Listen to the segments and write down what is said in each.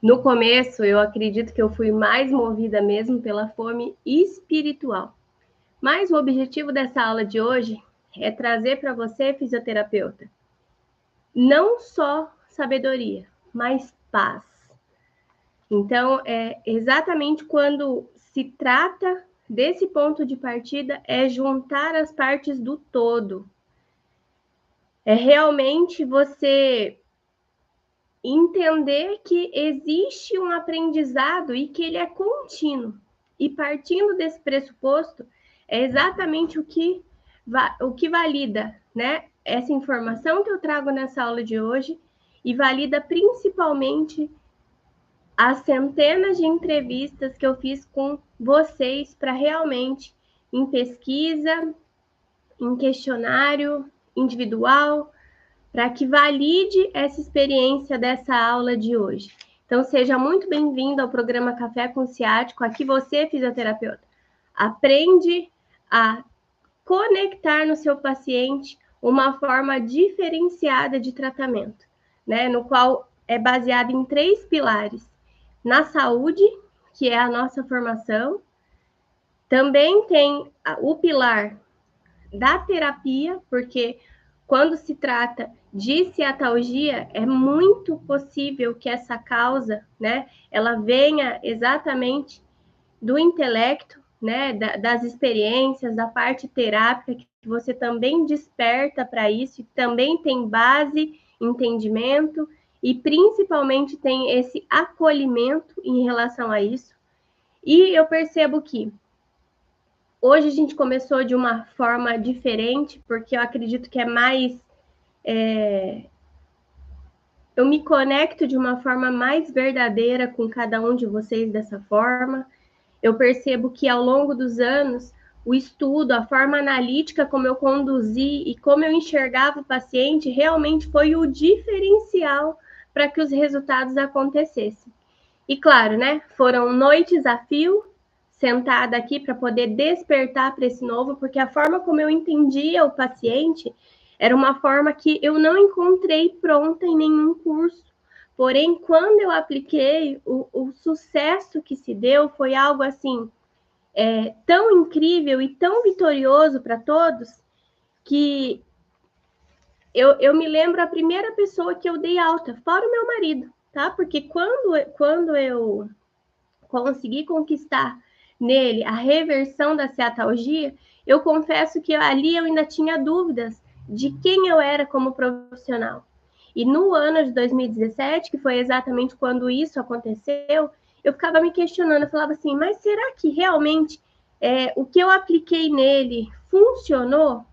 No começo, eu acredito que eu fui mais movida mesmo pela fome espiritual. Mas o objetivo dessa aula de hoje é trazer para você, fisioterapeuta, não só sabedoria, mas paz. Então, é exatamente quando se trata desse ponto de partida, é juntar as partes do todo. É realmente você entender que existe um aprendizado e que ele é contínuo. E partindo desse pressuposto, é exatamente o que valida, né, essa informação que eu trago nessa aula de hoje e valida principalmente as centenas de entrevistas que eu fiz com vocês para realmente, em pesquisa, em questionário individual, para que valide essa experiência dessa aula de hoje. Então, seja muito bem-vindo ao programa Café com Ciático. Aqui você, fisioterapeuta, aprende a conectar no seu paciente uma forma diferenciada de tratamento, né? No qual é baseado em 3 pilares. Na saúde, que é a nossa formação. Também tem o pilar da terapia, porque quando se trata de ciatalgia, é muito possível que essa causa, né, ela venha exatamente do intelecto, né, das experiências, da parte terápica, que você também desperta para isso, e também tem base, entendimento, e principalmente tem esse acolhimento em relação a isso. E eu percebo que hoje a gente começou de uma forma diferente, porque eu acredito que é mais... eu me conecto de uma forma mais verdadeira com cada um de vocês dessa forma. Eu percebo que ao longo dos anos, o estudo, a forma analítica como eu conduzi e como eu enxergava o paciente realmente foi o diferencial para que os resultados acontecessem. E claro, né, foram noites a fio, sentada aqui para poder despertar para esse novo, porque a forma como eu entendia o paciente era uma forma que eu não encontrei pronta em nenhum curso. Porém, quando eu apliquei, o sucesso que se deu foi algo assim, tão incrível e tão vitorioso para todos, que eu me lembro a primeira pessoa que eu dei alta, fora o meu marido, tá? Porque quando eu consegui conquistar nele a reversão da ciatalgia, eu confesso que ali eu ainda tinha dúvidas de quem eu era como profissional. E no ano de 2017, que foi exatamente quando isso aconteceu, eu ficava me questionando, eu falava assim, mas será que realmente o que eu apliquei nele funcionou?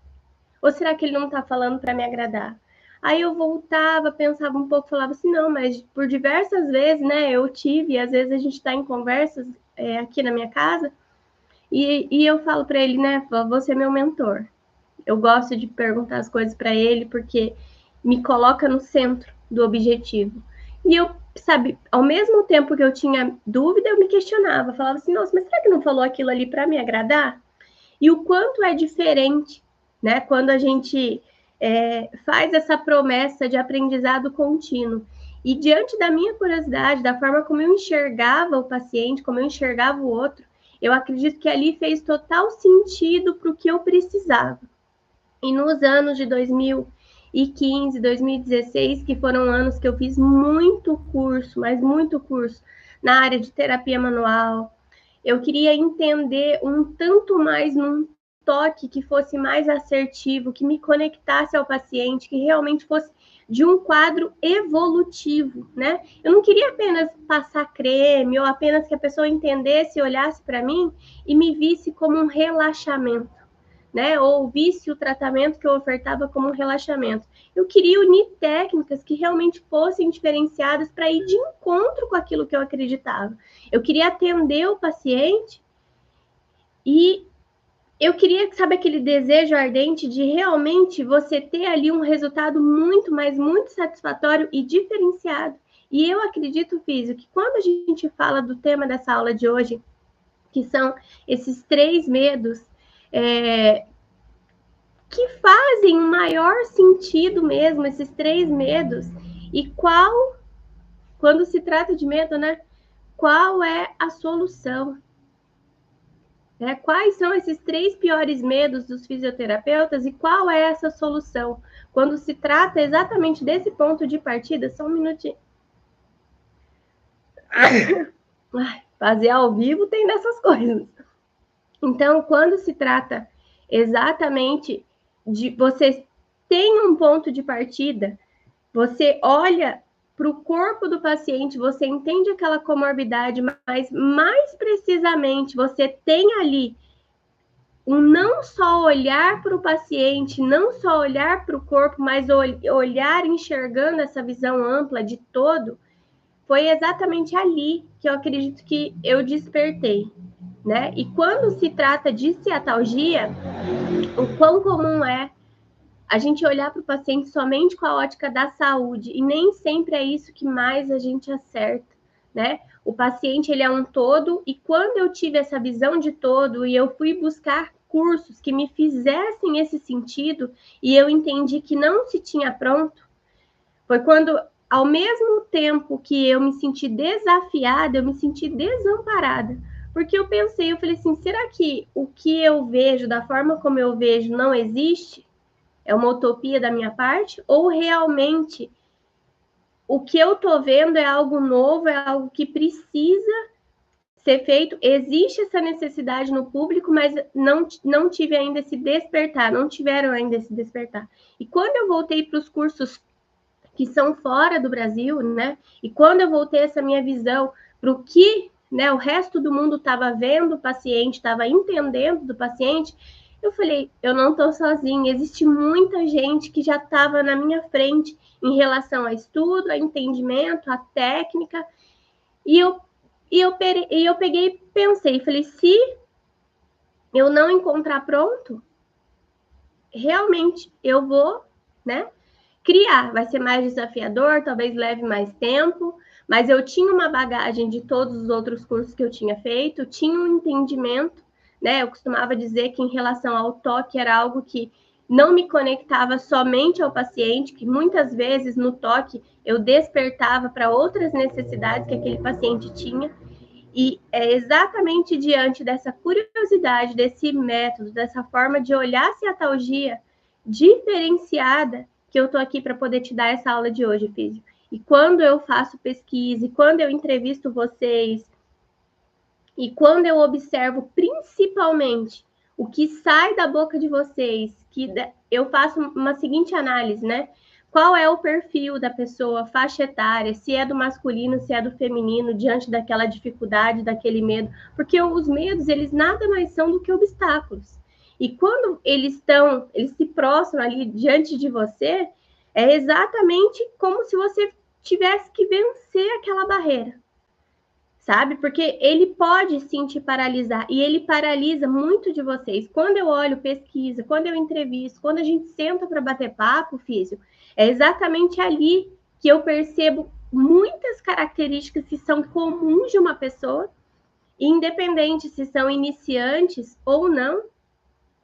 Ou será que ele não está falando para me agradar? Aí eu voltava, pensava um pouco, falava assim, não, mas por diversas vezes, né, eu tive, e às vezes a gente está em conversas aqui na minha casa, e eu falo para ele, né, você é meu mentor. Eu gosto de perguntar as coisas para ele, porque me coloca no centro do objetivo. E eu, sabe, ao mesmo tempo que eu tinha dúvida, eu me questionava, falava assim, nossa, mas será que não falou aquilo ali para me agradar? E o quanto é diferente, né, quando a gente faz essa promessa de aprendizado contínuo. E diante da minha curiosidade, da forma como eu enxergava o paciente, como eu enxergava o outro, eu acredito que ali fez total sentido para o que eu precisava. E nos anos de 2015, 2016, que foram anos que eu fiz muito curso, mas muito curso, na área de terapia manual, eu queria entender um tanto mais num toque que fosse mais assertivo, que me conectasse ao paciente, que realmente fosse de um quadro evolutivo, né? Eu não queria apenas passar creme ou apenas que a pessoa entendesse e olhasse para mim e me visse como um relaxamento, né? Ou visse o tratamento que eu ofertava como um relaxamento. Eu queria unir técnicas que realmente fossem diferenciadas para ir de encontro com aquilo que eu acreditava. Eu queria atender o paciente e eu queria, sabe, aquele desejo ardente de realmente você ter ali um resultado muito, mas muito satisfatório e diferenciado. E eu acredito, Físio, que quando a gente fala do tema dessa aula de hoje, que são esses 3 medos, que fazem o maior sentido mesmo, esses 3 medos, e qual quando se trata de medo, né? Qual é a solução? Quais são esses 3 piores medos dos fisioterapeutas e qual é essa solução? Quando se trata exatamente desse ponto de partida, só um minutinho. Fazer ao vivo tem dessas coisas. Então, quando se trata exatamente de você tem um ponto de partida, você olha para o corpo do paciente, você entende aquela comorbidade, mas mais precisamente você tem ali um não só olhar para o paciente, não só olhar para o corpo, mas olhar enxergando essa visão ampla de todo, foi exatamente ali que eu acredito que eu despertei, né? E quando se trata de ciatalgia, o quão comum é a gente olhar para o paciente somente com a ótica da saúde, e nem sempre é isso que mais a gente acerta, né? O paciente, ele é um todo, e quando eu tive essa visão de todo, e eu fui buscar cursos que me fizessem esse sentido, e eu entendi que não se tinha pronto, foi quando, ao mesmo tempo que eu me senti desafiada, eu me senti desamparada, porque eu falei assim, será que o que eu vejo, da forma como eu vejo, não existe? É uma utopia da minha parte? Ou realmente o que eu estou vendo é algo novo, é algo que precisa ser feito? Existe essa necessidade no público, mas não tive ainda esse despertar, não tiveram ainda esse despertar. E quando eu voltei para os cursos que são fora do Brasil, né? E quando eu voltei essa minha visão para o que, né, o resto do mundo estava vendo o paciente, estava entendendo do paciente, eu falei, eu não estou sozinha, existe muita gente que já estava na minha frente em relação a estudo, a entendimento, a técnica, e eu peguei e pensei, falei, se eu não encontrar pronto, realmente eu vou, né, criar. Vai ser mais desafiador, talvez leve mais tempo, mas eu tinha uma bagagem de todos os outros cursos que eu tinha feito, tinha um entendimento, né? Eu costumava dizer que em relação ao toque era algo que não me conectava somente ao paciente, que muitas vezes no toque eu despertava para outras necessidades que aquele paciente tinha. E é exatamente diante dessa curiosidade, desse método, dessa forma de olhar a ciatalgia diferenciada, que eu estou aqui para poder te dar essa aula de hoje, Físio. E quando eu faço pesquisa, e quando eu entrevisto vocês, e quando eu observo principalmente o que sai da boca de vocês, que eu faço uma seguinte análise, né? Qual é o perfil da pessoa, faixa etária, se é do masculino, se é do feminino, diante daquela dificuldade, daquele medo, porque os medos, eles nada mais são do que obstáculos. E quando eles se prostram ali diante de você, é exatamente como se você tivesse que vencer aquela barreira, sabe? Porque ele pode sim te paralisar, e ele paralisa muito de vocês. Quando eu olho pesquisa, quando eu entrevisto, quando a gente senta para bater papo, Físio, é exatamente ali que eu percebo muitas características que são comuns de uma pessoa, independente se são iniciantes ou não,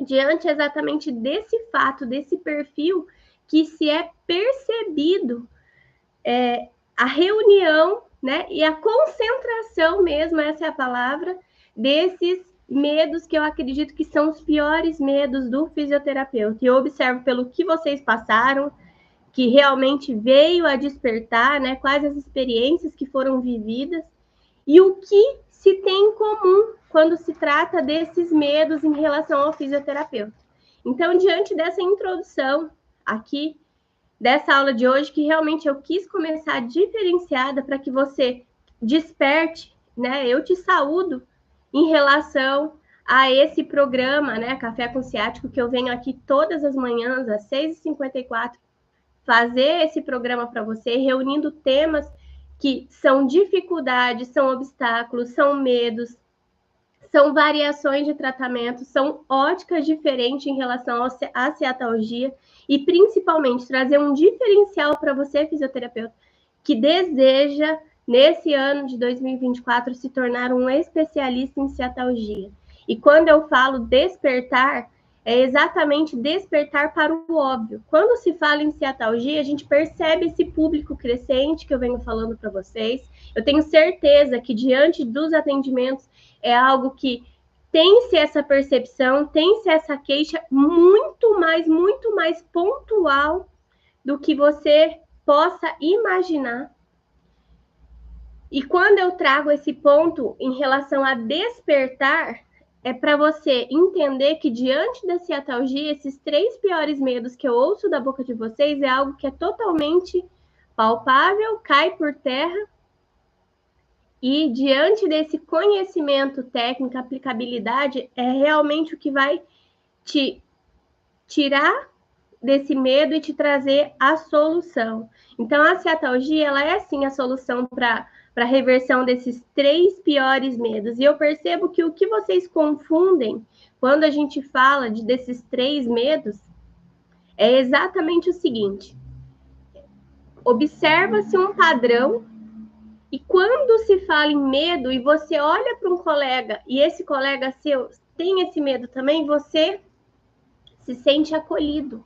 diante exatamente desse fato, desse perfil, que se é percebido a reunião, né, e a concentração mesmo, essa é a palavra, desses medos que eu acredito que são os piores medos do fisioterapeuta. E eu observo pelo que vocês passaram, que realmente veio a despertar, né, quais as experiências que foram vividas e o que se tem em comum quando se trata desses medos em relação ao fisioterapeuta. Então, diante dessa introdução aqui, dessa aula de hoje, que realmente eu quis começar diferenciada para que você desperte, né? Eu te saúdo em relação a esse programa, né, Café com Ciático, que eu venho aqui todas as manhãs, às 6h54, fazer esse programa para você, reunindo temas que são dificuldades, são obstáculos, são medos, são variações de tratamento, são óticas diferentes em relação à ciatalgia e, principalmente, trazer um diferencial para você, fisioterapeuta, que deseja, nesse ano de 2024, se tornar um especialista em ciatalgia. E quando eu falo despertar, é exatamente despertar para o óbvio. Quando se fala em ciatalgia, a gente percebe esse público crescente que eu venho falando para vocês. Eu tenho certeza que diante dos atendimentos é algo que tem-se essa percepção, tem-se essa queixa muito mais pontual do que você possa imaginar. E quando eu trago esse ponto em relação a despertar, é para você entender que diante da ciatalgia, esses 3 piores medos que eu ouço da boca de vocês é algo que é totalmente palpável, cai por terra. E diante desse conhecimento técnico, aplicabilidade, é realmente o que vai te tirar desse medo e te trazer a solução. Então, a ciatalgia, ela é sim a solução para a reversão desses 3 piores medos. E eu percebo que o que vocês confundem quando a gente fala desses 3 medos é exatamente o seguinte: observa-se um padrão, e quando se fala em medo e você olha para um colega e esse colega seu tem esse medo também, você se sente acolhido.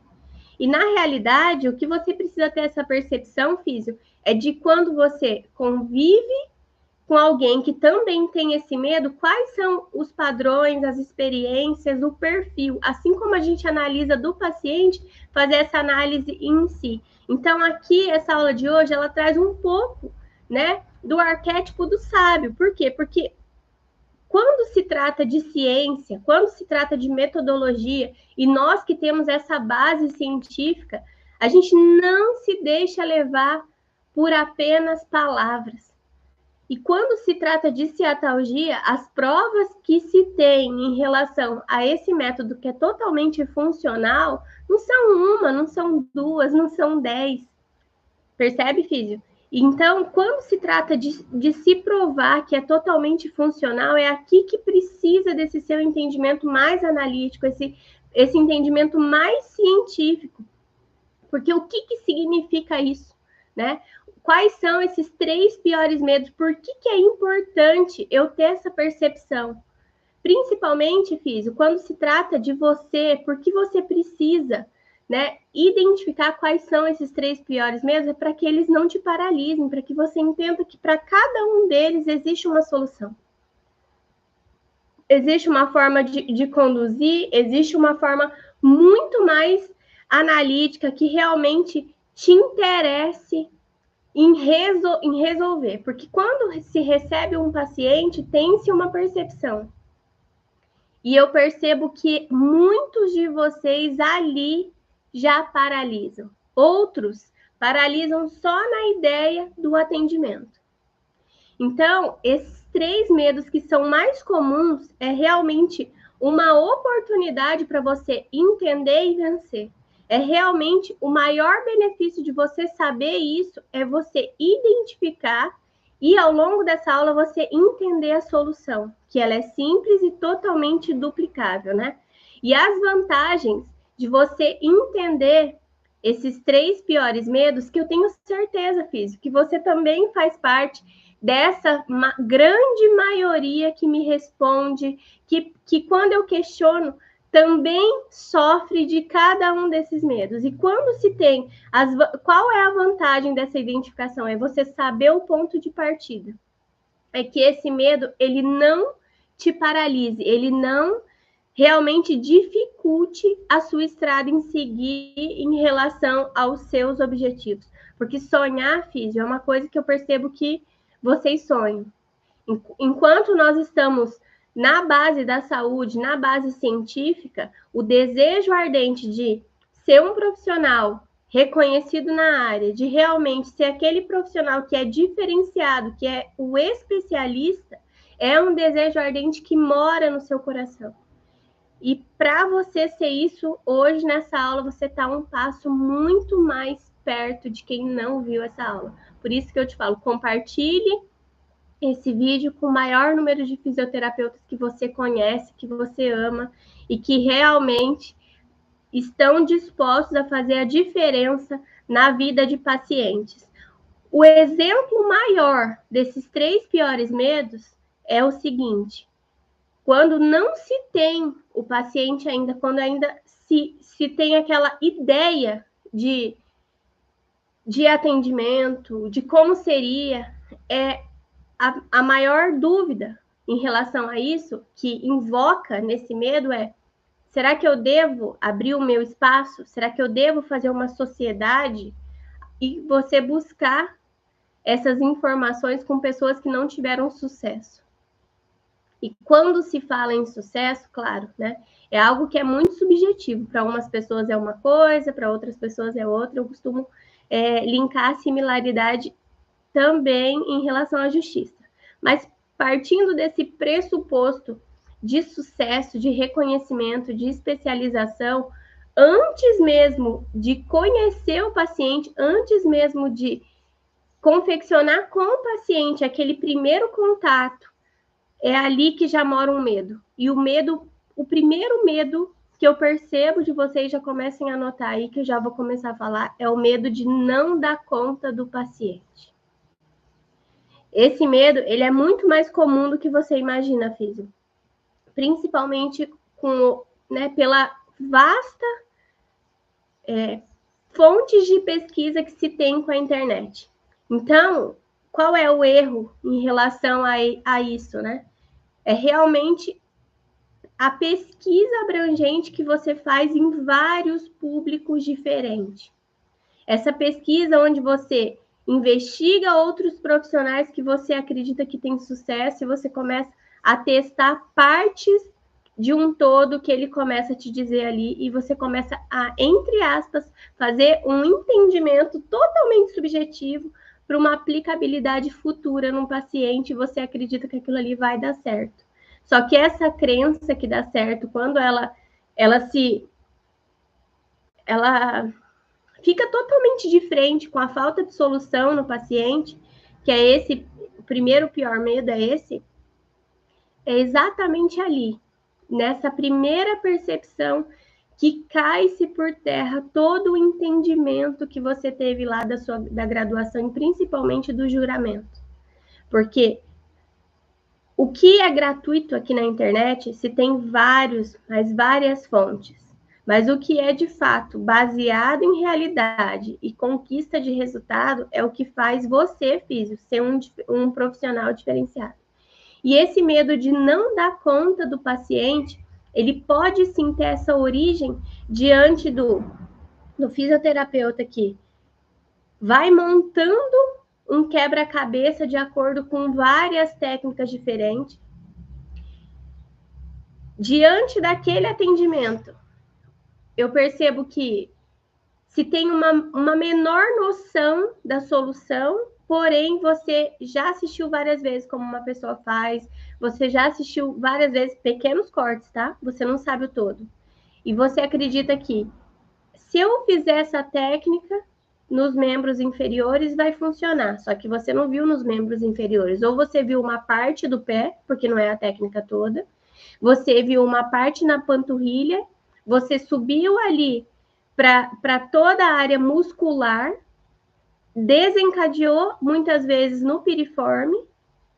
E na realidade, o que você precisa ter essa percepção, Físio, é de quando você convive com alguém que também tem esse medo, quais são os padrões, as experiências, o perfil, assim como a gente analisa do paciente, fazer essa análise em si. Então, aqui, essa aula de hoje, ela traz um pouco, né, do arquétipo do sábio. Por quê? Porque quando se trata de ciência, quando se trata de metodologia, e nós que temos essa base científica, a gente não se deixa levar por apenas palavras. E quando se trata de ciatalgia, as provas que se tem em relação a esse método que é totalmente funcional, não são uma, não são duas, não são 10. Percebe, Físio? Então, quando se trata de se provar que é totalmente funcional, é aqui que precisa desse seu entendimento mais analítico, esse entendimento mais científico. Porque o que significa isso, né? Quais são esses 3 piores medos? Por que é importante eu ter essa percepção? Principalmente, Físio, quando se trata de você, por que você precisa, né, identificar quais são esses 3 piores medos, é para que eles não te paralisem, para que você entenda que para cada um deles existe uma solução. Existe uma forma de conduzir, existe uma forma muito mais analítica que realmente te interesse em resolver. Porque quando se recebe um paciente, tem-se uma percepção. E eu percebo que muitos de vocês ali já paralisam. Outros paralisam só na ideia do atendimento. Então, esses 3 medos que são mais comuns é realmente uma oportunidade para você entender e vencer. É realmente o maior benefício de você saber isso, é você identificar e ao longo dessa aula você entender a solução, que ela é simples e totalmente duplicável, né? E as vantagens de você entender esses 3 piores medos, que eu tenho certeza, Físio, que você também faz parte dessa grande maioria que me responde, que quando eu questiono, também sofre de cada um desses medos. E quando se tem qual é a vantagem dessa identificação? É você saber o ponto de partida. É que esse medo, ele não te paralise, ele não realmente dificulte a sua estrada em seguir em relação aos seus objetivos. Porque sonhar, Físio, é uma coisa que eu percebo que vocês sonham. Enquanto nós estamos na base da saúde, na base científica, o desejo ardente de ser um profissional reconhecido na área, de realmente ser aquele profissional que é diferenciado, que é o especialista, é um desejo ardente que mora no seu coração. E para você ser isso, hoje nessa aula, você está um passo muito mais perto de quem não viu essa aula. Por isso que eu te falo, compartilhe esse vídeo com o maior número de fisioterapeutas que você conhece, que você ama e que realmente estão dispostos a fazer a diferença na vida de pacientes. O exemplo maior desses 3 piores medos é o seguinte: quando não se tem o paciente ainda, quando ainda se tem aquela ideia de atendimento, de como seria, a maior dúvida em relação a isso, que invoca nesse medo será que eu devo abrir o meu espaço? Será que eu devo fazer uma sociedade? E você buscar essas informações com pessoas que não tiveram sucesso. E quando se fala em sucesso, claro, né? É algo que é muito subjetivo. Para umas pessoas é uma coisa, para outras pessoas é outra. Eu costumo linkar a similaridade também em relação à justiça. Mas partindo desse pressuposto de sucesso, de reconhecimento, de especialização, antes mesmo de conhecer o paciente, antes mesmo de confeccionar com o paciente aquele primeiro contato, é ali que já mora um medo. E o primeiro medo que eu percebo de vocês, já comecem a anotar aí, que eu já vou começar a falar, é o medo de não dar conta do paciente. Esse medo, ele é muito mais comum do que você imagina, Físio. Principalmente pela vasta fontes de pesquisa que se tem com a internet. Então, qual é o erro em relação a isso, né? É realmente a pesquisa abrangente que você faz em vários públicos diferentes. Essa pesquisa onde você investiga outros profissionais que você acredita que tem sucesso e você começa a testar partes de um todo que ele começa a te dizer ali e você começa a, entre aspas, fazer um entendimento totalmente subjetivo para uma aplicabilidade futura num paciente e você acredita que aquilo ali vai dar certo. Só que essa crença que dá certo, quando ela fica totalmente de frente com a falta de solução no paciente, que é esse, o primeiro pior medo é exatamente ali, nessa primeira percepção que cai-se por terra todo o entendimento que você teve lá da graduação e principalmente do juramento. Porque o que é gratuito aqui na internet, se tem várias fontes. Mas o que é de fato baseado em realidade e conquista de resultado é o que faz você, físico, ser um profissional diferenciado. E esse medo de não dar conta do paciente, ele pode sim ter essa origem diante do fisioterapeuta que vai montando um quebra-cabeça de acordo com várias técnicas diferentes. Diante daquele atendimento, eu percebo que se tem uma menor noção da solução, porém você já assistiu várias vezes como uma pessoa faz, você já assistiu várias vezes pequenos cortes, tá? Você não sabe o todo. E você acredita que se eu fizer essa técnica nos membros inferiores vai funcionar, só que você não viu nos membros inferiores. Ou você viu uma parte do pé, porque não é a técnica toda, você viu uma parte na panturrilha, você subiu ali para toda a área muscular, desencadeou muitas vezes no piriforme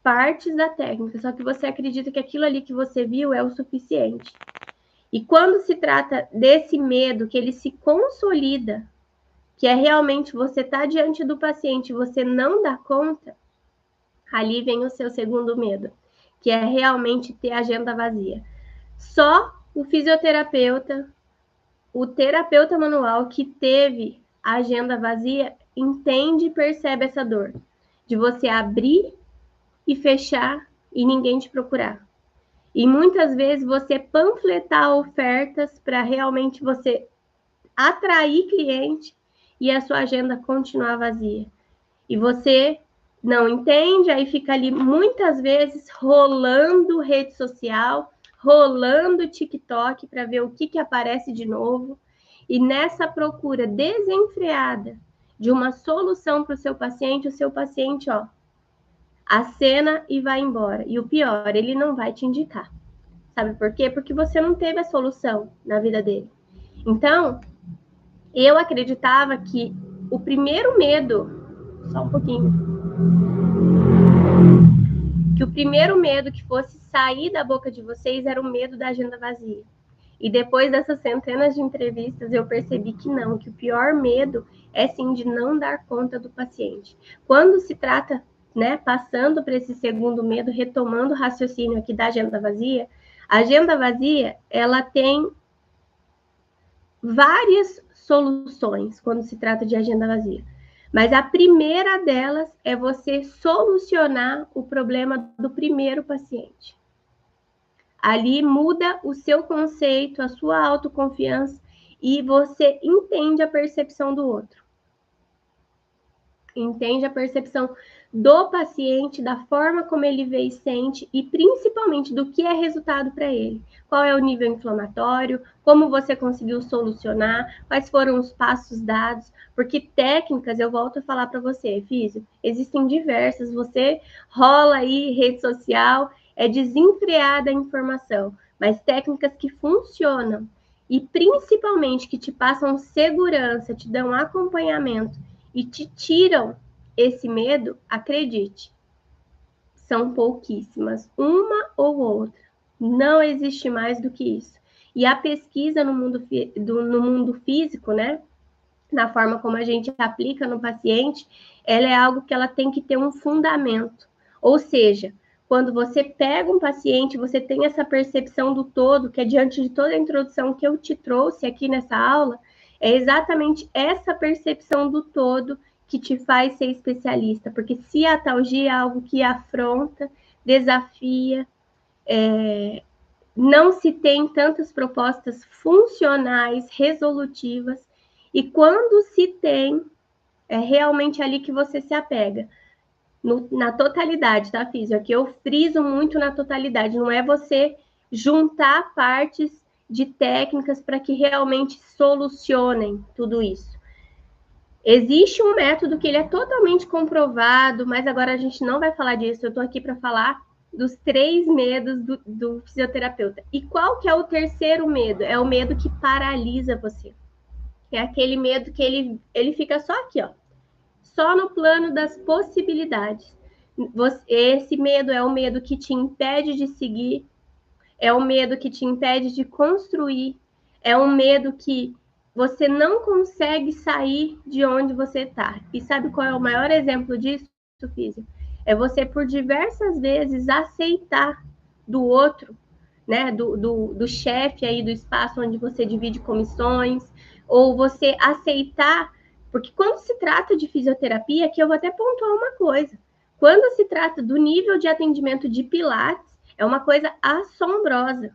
partes da técnica, só que você acredita que aquilo ali que você viu é o suficiente. E quando se trata desse medo, que ele se consolida, que é realmente você estar diante do paciente e você não dá conta, ali vem o seu segundo medo, que é realmente ter a agenda vazia. Só o fisioterapeuta, o terapeuta manual que teve a agenda vazia, entende e percebe essa dor de você abrir e fechar e ninguém te procurar. E muitas vezes você panfletar ofertas para realmente você atrair cliente e a sua agenda continuar vazia. E você não entende, aí fica ali muitas vezes rolando rede social, rolando TikTok para ver o que aparece de novo. E nessa procura desenfreada de uma solução para o seu paciente, acena e vai embora. E o pior, ele não vai te indicar. Sabe por quê? Porque você não teve a solução na vida dele. Então, eu acreditava que o primeiro medo... Só um pouquinho. que o primeiro medo que fosse sair da boca de vocês era o medo da agenda vazia. E depois dessas centenas de entrevistas, eu percebi que não, que o pior medo é sim de não dar conta do paciente. Quando se trata, né, passando para esse segundo medo, retomando o raciocínio aqui da agenda vazia, a agenda vazia, ela tem várias soluções quando se trata de agenda vazia. Mas a primeira delas é você solucionar o problema do primeiro paciente. Ali muda o seu conceito, a sua autoconfiança e você entende a percepção do outro. Entende a percepção do paciente, da forma como ele vê e sente e principalmente do que é resultado para ele. Qual é o nível inflamatório, como você conseguiu solucionar, quais foram os passos dados, porque técnicas, eu volto a falar para você, físio, existem diversas, você rola aí rede social, é desenfreada a informação, mas técnicas que funcionam e principalmente que te passam segurança, te dão acompanhamento e te tiram esse medo, acredite, são pouquíssimas, uma ou outra. Não existe mais do que isso. E a pesquisa no mundo físico, né? Na forma como a gente aplica no paciente, ela é algo que ela tem que ter um fundamento. Ou seja, quando você pega um paciente, você tem essa percepção do todo, que é diante de toda a introdução que eu te trouxe aqui nessa aula, é exatamente essa percepção do todo que te faz ser especialista, porque ciatalgia é algo que afronta, desafia, não se tem tantas propostas funcionais, resolutivas, e quando se tem, é realmente ali que você se apega. Na totalidade, tá, Físio? Aqui eu friso muito na totalidade, não é você juntar partes de técnicas para que realmente solucionem tudo isso. Existe um método que ele é totalmente comprovado, mas agora a gente não vai falar disso, eu estou aqui para falar dos 3 medos do fisioterapeuta. E qual que é o terceiro medo? É o medo que paralisa você. É aquele medo que ele fica só aqui, ó, só no plano das possibilidades. Esse medo é o medo que te impede de seguir, é o medo que te impede de construir, é um medo que você não consegue sair de onde você está. E sabe qual é o maior exemplo disso, Físio? É você, por diversas vezes, aceitar do outro, né, do chefe aí do espaço onde você divide comissões, ou você aceitar, porque quando se trata de fisioterapia, aqui eu vou até pontuar uma coisa, quando se trata do nível de atendimento de Pilates, é uma coisa assombrosa.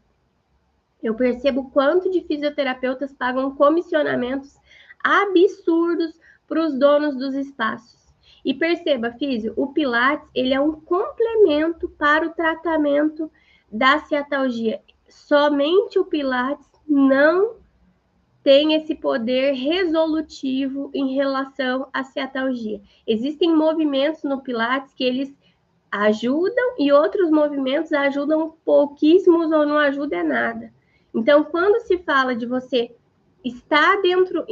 Eu percebo quanto de fisioterapeutas pagam comissionamentos absurdos para os donos dos espaços. E perceba, Físio, o Pilates, ele é um complemento para o tratamento da ciatalgia. Somente o Pilates não tem esse poder resolutivo em relação à ciatalgia. Existem movimentos no Pilates que eles ajudam e outros movimentos ajudam pouquíssimos ou não ajudam nada. Então, quando se fala de você estar dentro,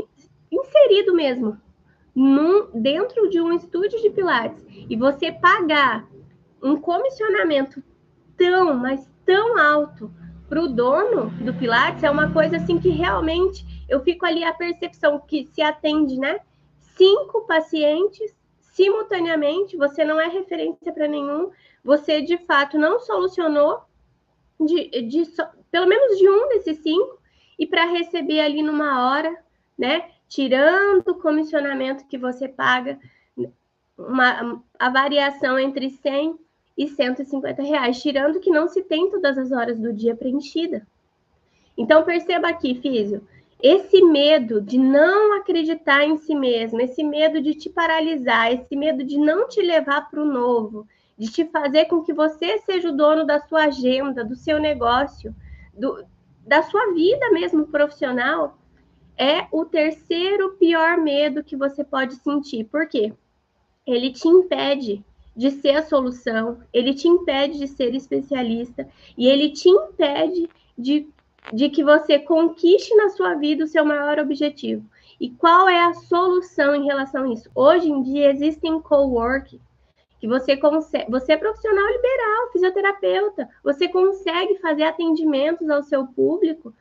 inserido mesmo, dentro de um estúdio de Pilates, e você pagar um comissionamento tão, mas tão alto para o dono do Pilates, é uma coisa assim que realmente eu fico ali a percepção que se atende, né? 5 pacientes simultaneamente, você não é referência para nenhum, você de fato não solucionou pelo menos de um desses 5, e para receber ali numa hora, né? Tirando o comissionamento que você paga, a variação entre 100 e 150 reais, tirando que não se tem todas as horas do dia preenchida. Então, perceba aqui, Físio, esse medo de não acreditar em si mesmo, esse medo de te paralisar, esse medo de não te levar para o novo, de te fazer com que você seja o dono da sua agenda, do seu negócio, da sua vida mesmo profissional, é o terceiro pior medo que você pode sentir. Por quê? Ele te impede de ser a solução, ele te impede de ser especialista e ele te impede de que você conquiste na sua vida o seu maior objetivo. E qual é a solução em relação a isso? Hoje em dia existem coworking que você consegue, você é profissional liberal, fisioterapeuta, você consegue fazer atendimentos ao seu público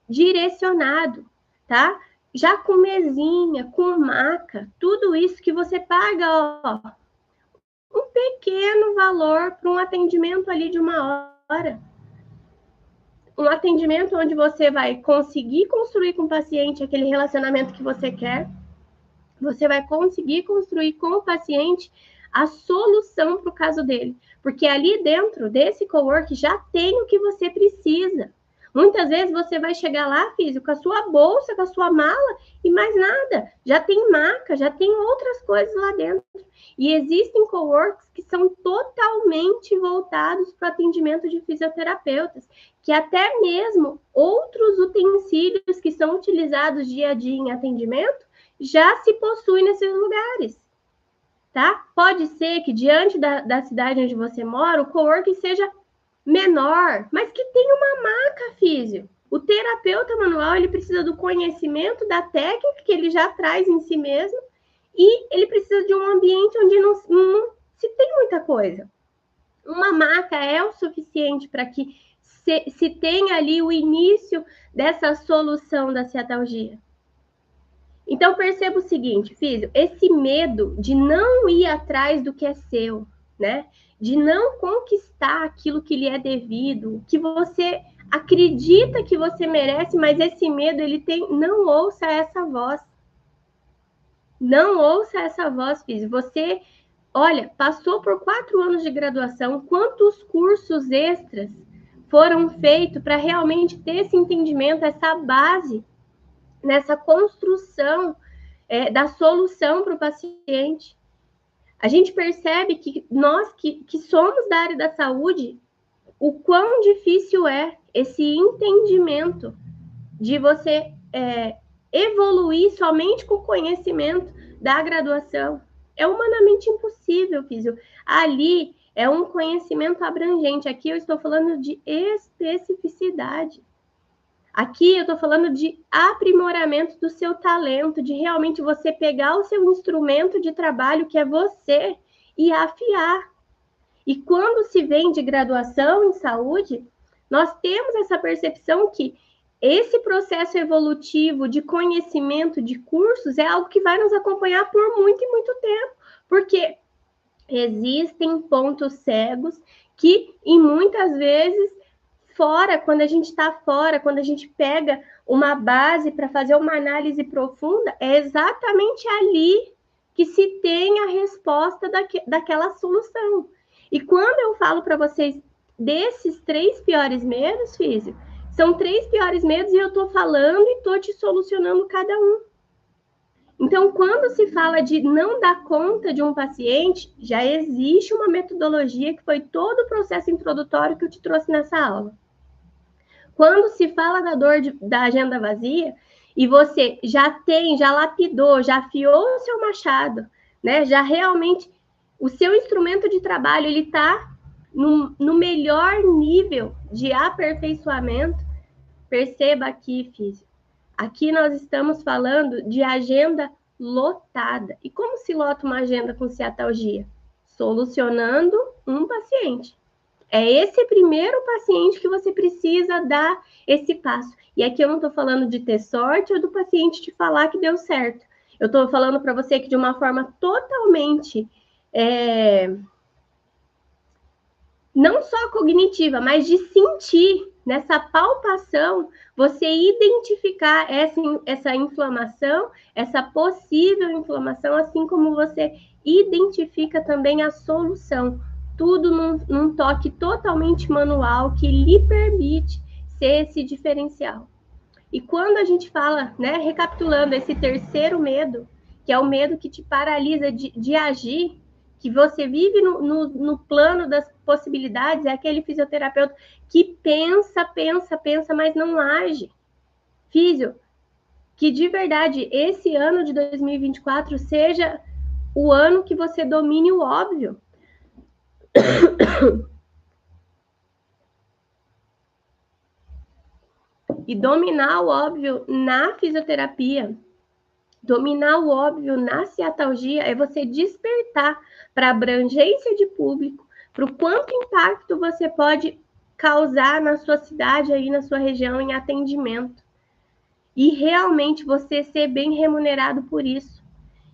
direcionado, tá? Já com mesinha, com maca, tudo isso que você paga, ó, um pequeno valor para um atendimento ali de 1 hora. Um atendimento onde você vai conseguir construir com o paciente aquele relacionamento que você quer, você vai conseguir construir com o paciente a solução para o caso dele. Porque ali dentro desse cowork já tem o que você precisa. Muitas vezes você vai chegar lá, físico, com a sua bolsa, com a sua mala e mais nada. Já tem maca, já tem outras coisas lá dentro. E existem coworks que são totalmente voltados para o atendimento de fisioterapeutas, que até mesmo outros utensílios que são utilizados dia a dia em atendimento já se possui nesses lugares, tá? Pode ser que diante da cidade onde você mora, o coworking seja menor, mas que tenha uma maca físio. O terapeuta manual, ele precisa do conhecimento da técnica que ele já traz em si mesmo e ele precisa de um ambiente onde não se tem muita coisa. Uma maca é o suficiente para que se tenha ali o início dessa solução da ciatalgia. Então, perceba o seguinte, físio, esse medo de não ir atrás do que é seu, né? De não conquistar aquilo que lhe é devido, que você acredita que você merece, mas esse medo, ele tem... Não ouça essa voz. Não ouça essa voz, físio. Você, olha, passou por 4 anos de graduação, quantos cursos extras foram feitos para realmente ter esse entendimento, essa base, nessa construção da solução para o paciente. A gente percebe que nós que somos da área da saúde, o quão difícil é esse entendimento de você evoluir somente com o conhecimento da graduação. É humanamente impossível, físio. Ali é um conhecimento abrangente. Aqui eu estou falando de especificidade. Aqui eu estou falando de aprimoramento do seu talento, de realmente você pegar o seu instrumento de trabalho, que é você, e afiar. E quando se vem de graduação em saúde, nós temos essa percepção que esse processo evolutivo de conhecimento de cursos é algo que vai nos acompanhar por muito e muito tempo, porque existem pontos cegos que, e muitas vezes, fora, quando a gente está fora, quando a gente pega uma base para fazer uma análise profunda, é exatamente ali que se tem a resposta daquela solução. E quando eu falo para vocês desses 3 piores medos, físio, são 3 piores medos e eu estou falando e estou te solucionando cada um. Então, quando se fala de não dar conta de um paciente, já existe uma metodologia que foi todo o processo introdutório que eu te trouxe nessa aula. Quando se fala da dor da agenda vazia, e você já lapidou, já afiou o seu machado, né? Já realmente, o seu instrumento de trabalho, ele está no melhor nível de aperfeiçoamento. Perceba aqui, físio. Aqui nós estamos falando de agenda lotada. E como se lota uma agenda com ciatalgia? Solucionando um paciente. É esse primeiro paciente que você precisa dar esse passo. E aqui eu não estou falando de ter sorte ou do paciente te falar que deu certo. Eu estou falando para você que de uma forma totalmente não só cognitiva, mas de sentir, nessa palpação, você identificar essa inflamação, essa possível inflamação, assim como você identifica também a solução. Tudo num toque totalmente manual que lhe permite ser esse diferencial. E quando a gente fala, né, recapitulando esse terceiro medo, que é o medo que te paralisa de agir, que você vive no plano das possibilidades, é aquele fisioterapeuta que pensa, mas não age. Físio, que de verdade esse ano de 2024 seja o ano que você domine o óbvio. E dominar o óbvio na fisioterapia Dominar o óbvio na ciatalgia é você despertar para a abrangência de público, para o quanto impacto você pode causar na sua cidade, aí na sua região, em atendimento. E realmente você ser bem remunerado por isso.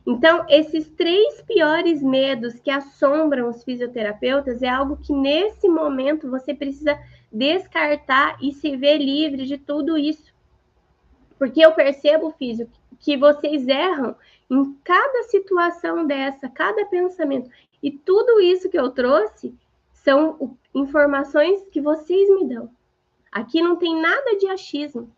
Então, esses 3 piores medos que assombram os fisioterapeutas é algo que, nesse momento, você precisa descartar e se ver livre de tudo isso. Porque eu percebo, Físio, que vocês erram em cada situação dessa, cada pensamento. E tudo isso que eu trouxe são informações que vocês me dão. Aqui não tem nada de achismo,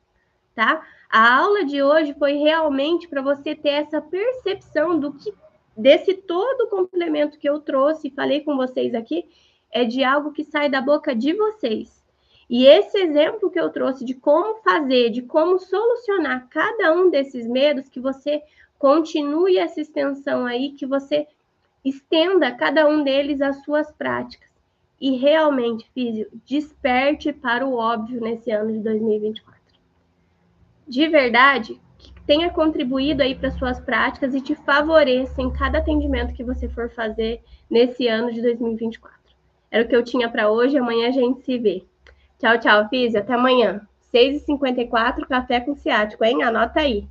tá? A aula de hoje foi realmente para você ter essa percepção do que desse todo o complemento que eu trouxe e falei com vocês aqui é de algo que sai da boca de vocês. E esse exemplo que eu trouxe de como fazer, de como solucionar cada um desses medos, que você continue essa extensão aí, que você estenda cada um deles às suas práticas. E realmente, Físio, desperte para o óbvio nesse ano de 2024. De verdade, que tenha contribuído aí para suas práticas e te favoreça em cada atendimento que você for fazer nesse ano de 2024. Era o que eu tinha para hoje, amanhã a gente se vê. Tchau, tchau, Físio, até amanhã. 6h54, café com ciático, hein? Anota aí.